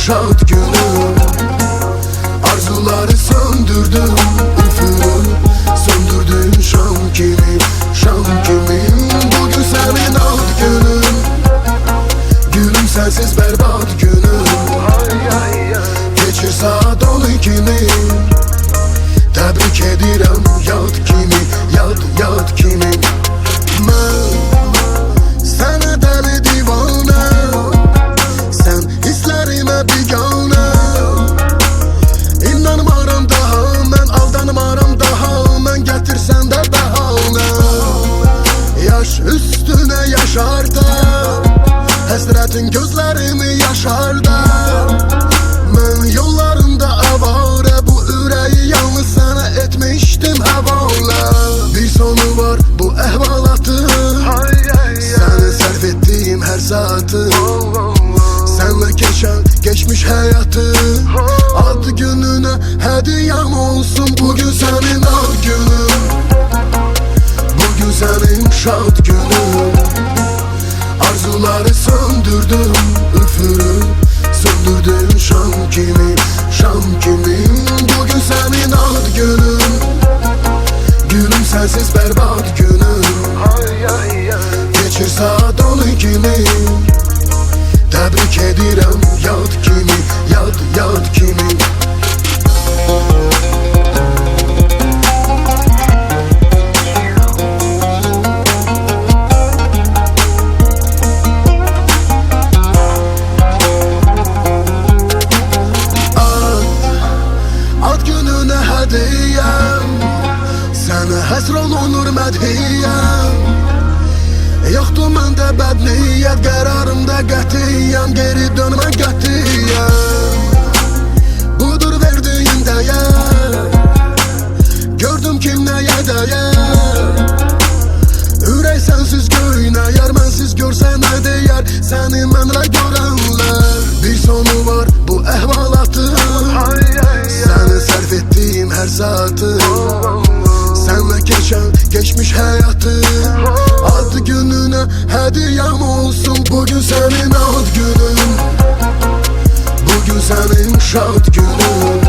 şad günüm. Arzuları söndürdüm, üfürüm, söndürdüm şam kimi, şam kimi. Bugün senin ad günün, gülüm sensiz berbat günüm. Geçir saat 12'ni, təbrik edirəm yad kimi, yad kimi. Mən sənə dəli divanə, sən hisslərimə biganə. İnanmaram daha, mən aldanmaram daha, mən gətirsən də bəhanə. Yaş üstünə yaşarda, həsrətin gözlərimi yaşarda. Mən yollarında avara, bu ürəyi yalnız sənə etmişdim həvalə. Bir sonu var bu əhvalatın, sənə sərf etdiyim hər saatı, sənlə keçən geçmiş həyatı. Ad gününə hədiyəm olsun bugün sənin ad günün, bugün sənin şad günün. Arzuları söndürdüm, üfürüm, söndürdüm şam kimi, şam kimi. Bugün senin ad günün, gülüm sensiz berbat günüm. Geçir saat 12'ni, təbrik edirəm yad kimi, yad kimi. Sənə həsr olunur mədhiyyəm, yoxdur məndə bəd niyyət, qərarımda qətiyyəm, geri dönmə qətiyyəm. Budur verdiyin dəyər, gördüm kim nəyə dəyər. Ürək sənsiz göynəyər, mənsiz görsə nə deyər səni mənlə görənlər. Bir sonu var bu əhvalatın, səni sərf etdiyim hər saatı, sənlə keçən geçmiş həyatı. Ad gününə hədiyəm olsun bugün sənin ad günün, bugün sənin şad günün.